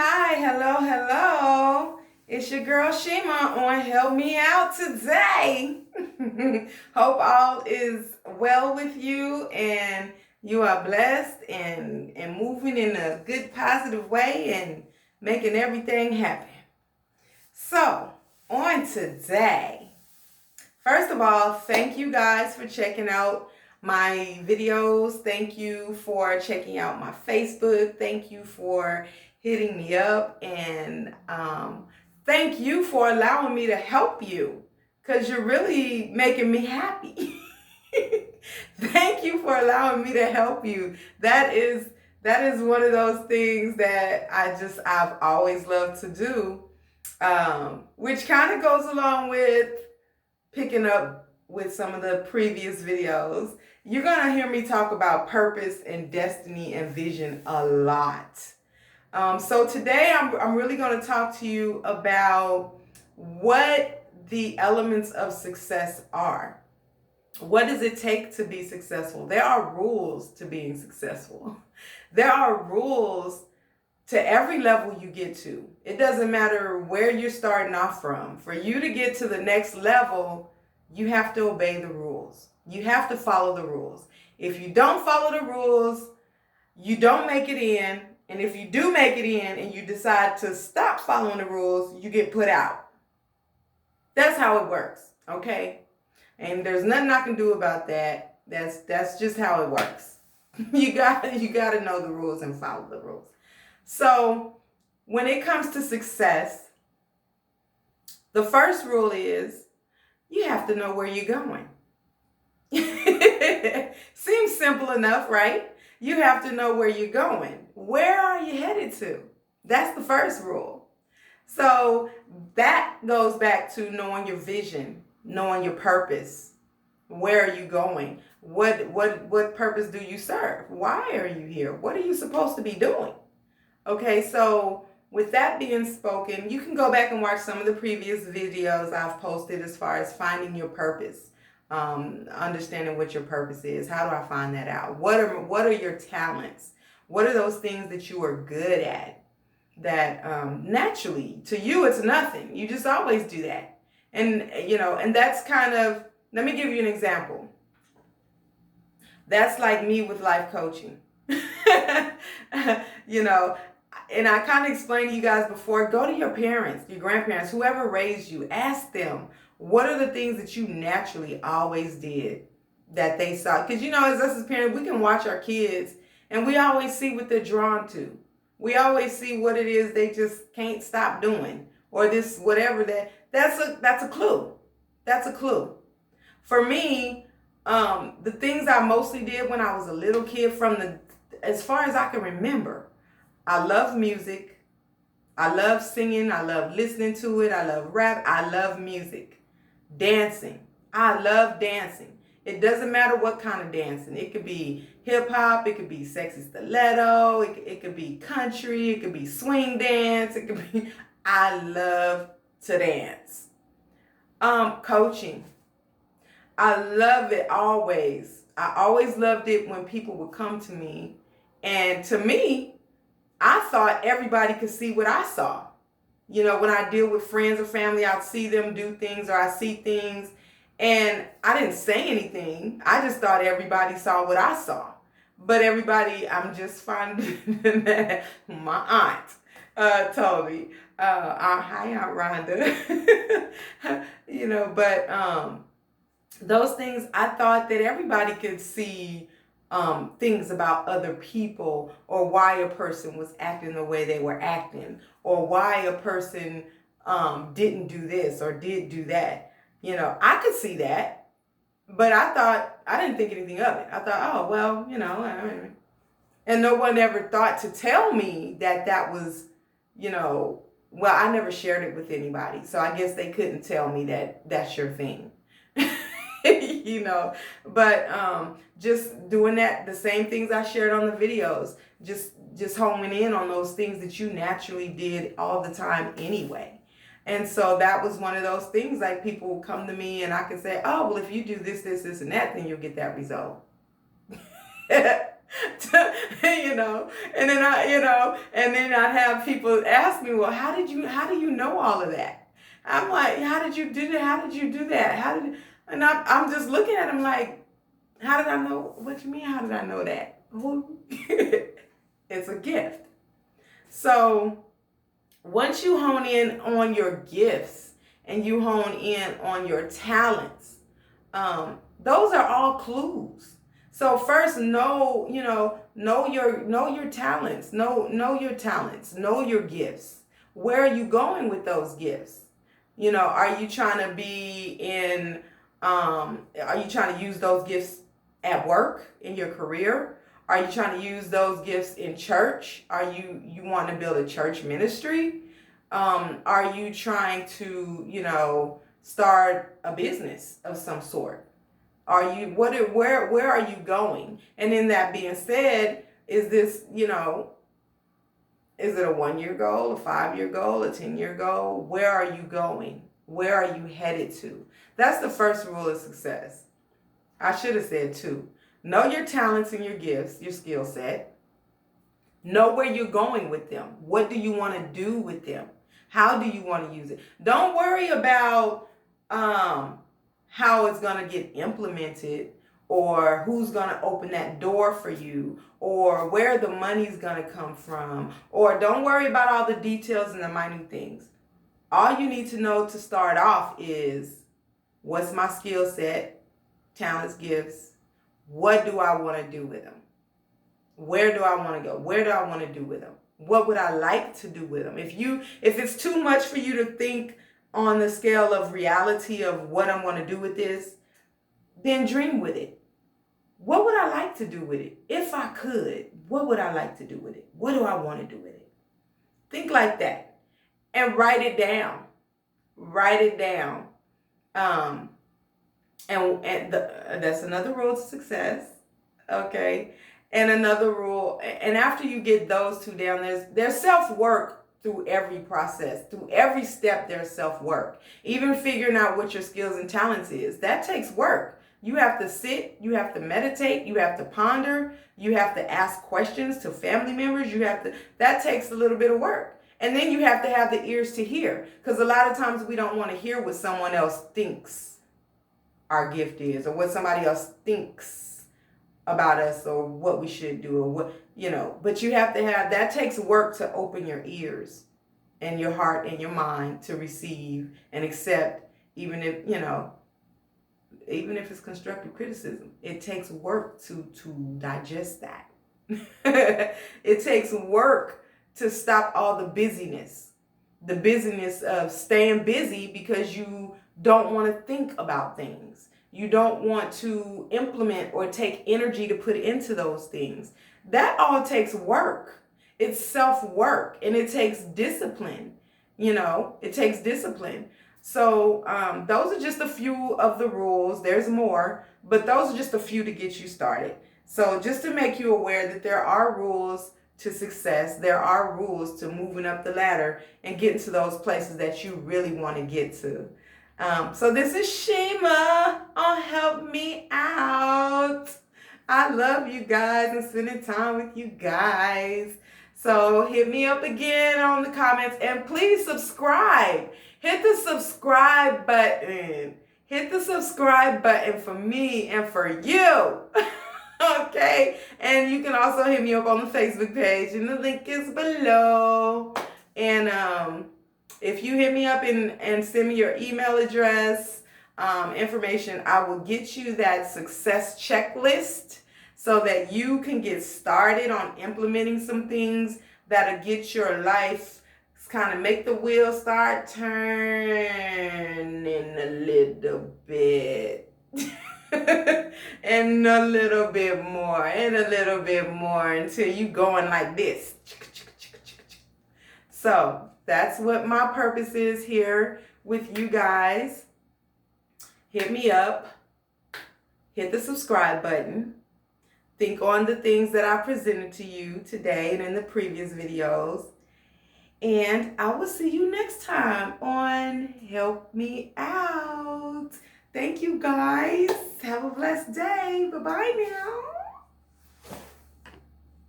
hi, hello. It's your girl Shema on Help Me Out today. Hope all is well with you and you are blessed and moving in a good positive way and making everything happen. So, on today, first of all, thank you guys for checking out my videos. Thank you for checking out my Facebook. Thank you for hitting me up. And thank you for allowing me to help you because you're really making me happy. Thank you for allowing me to help you. That is one of those things that I've always loved to do, which kind of goes along with picking up with some of the previous videos. You're gonna hear me talk about purpose and destiny and vision a lot. So today I'm really gonna talk to you about what the elements of success are. What does it take to be successful? There are rules to being successful. There are rules to every level you get to. It doesn't matter where you're starting off from. For you to get to the next level, you have to obey the rules. You have to follow the rules. If you don't follow the rules, you don't make it in. And if you do make it in and you decide to stop following the rules, you get put out. That's how it works, okay? And there's nothing I can do about that. That's just how it works. You got to know the rules and follow the rules. So when it comes to success, the first rule is you have to know where you're going. Seems simple enough, right? You have to know where you're going. Where are you headed to? That's the first rule. So that goes back to knowing your vision, knowing your purpose. Where are you going? What purpose do you serve? Why are you here? What are you supposed to be doing? Okay, so with that being spoken, you can go back and watch some of the previous videos I've posted as far as finding your purpose, understanding what your purpose is. How do I find that out? What are your talents? What are those things that you are good at that naturally to you it's nothing? You just always do that. And and that's kind of, let me give you an example. That's like me with life coaching. And I kind of explained to you guys before, go to your parents, your grandparents, whoever raised you, ask them, what are the things that you naturally always did that they saw? Because, as us as parents, we can watch our kids and we always see what they're drawn to. We always see what it is they just can't stop doing, or this, whatever that's a clue. That's a clue. For me, the things I mostly did when I was a little kid, as far as I can remember, I love music. I love singing. I love listening to it. I love rap. I love music. Dancing. I love dancing. It doesn't matter what kind of dancing. It could be hip hop. It could be sexy stiletto. It could be country. It could be swing dance. I love to dance. Coaching. I love it always. I always loved it when people would come to me. And to me, I thought everybody could see what I saw. When I deal with friends or family, I'd see them do things or I see things and I didn't say anything. I just thought everybody saw what I saw. But I'm just finding that my aunt told me, hi Aunt Rhonda, but those things, I thought that everybody could see things about other people, or why a person was acting the way they were acting, or why a person didn't do this or did do that. I could see that, but I didn't think anything of it. I thought, oh, well, and no one ever thought to tell me that was, well, I never shared it with anybody. So I guess they couldn't tell me that that's your thing. But just doing that, the same things I shared on the videos, just homing in on those things that you naturally did all the time anyway. And so that was one of those things, like people will come to me and I can say, oh, well, if you do this, this, this, and that, then you'll get that result. and then and then I'd have people ask me, well, how do you know all of that? I'm like, how did you do that? How did you do that? And I'm just looking at them like, how did I know? What you mean, how did I know that? Who? It's a gift. So once you hone in on your gifts and you hone in on your talents, those are all clues. So first, know your talents, know your talents, know your gifts. Where are you going with those gifts? Are you trying to be in? Are you trying to use those gifts at work, in your career? Are you trying to use those gifts in church? Are you want to build a church ministry? Are you trying to start a business of some sort? Where are you going? And in that being said, is this, is it a 1-year goal, a 5-year goal, a 10-year goal? Where are you going? Where are you headed to? That's the first rule of success. I should have said 2. Know your talents and your gifts, your skill set. Know where you're going with them. What do you want to do with them? How do you want to use it? Don't worry about how it's going to get implemented, or who's going to open that door for you, or where the money's going to come from, or don't worry about all the details and the minute things. All you need to know to start off is, what's my skill set, talents, gifts? What do I want to do with them? Where do I want to go? Where do I want to do with them? What would I like to do with them? If it's too much for you to think on the scale of reality of what I'm going to do with this, then dream with it. What would I like to do with it? If I could, what would I like to do with it? What do I want to do with it? Think like that and write it down. Write it down. That's another rule to success. Okay. And another rule, and after you get those 2 down, there's self-work through every process. Through every step, there's self-work. Even figuring out what your skills and talents is. That takes work. You have to sit, you have to meditate, you have to ponder, you have to ask questions to family members. That takes a little bit of work. And then you have to have the ears to hear. Because a lot of times we don't want to hear what someone else thinks our gift is, or what somebody else thinks about us, or what we should do, or what, but you have to that takes work to open your ears and your heart and your mind to receive and accept, even if it's constructive criticism. It takes work to digest that. It takes work to stop all the busyness of staying busy because you don't want to think about things. You don't want to implement or take energy to put into those things. That all takes work. It's self-work, and it takes discipline. It takes discipline. So those are just a few of the rules. There's more, but those are just a few to get you started. So just to make you aware that there are rules to success. There are rules to moving up the ladder and getting to those places that you really want to get to. So this is Shema on Help Me Out. I love you guys and spending time with you guys. So hit me up again on the comments, and please subscribe. Hit the subscribe button. Hit the subscribe button for me and for you. Okay? And you can also hit me up on the Facebook page, and the link is below. And if you hit me up and send me your email address, information, I will get you that success checklist so that you can get started on implementing some things that'll get your life, kind of make the wheel start turning a little bit. And a little bit more, and a little bit more, until you going like this. So that's what my purpose is here with you guys. Hit me up. Hit the subscribe button. Think on the things that I presented to you today and in the previous videos. And I will see you next time on Help Me Out. Thank you guys. Have a blessed day. Bye-bye now.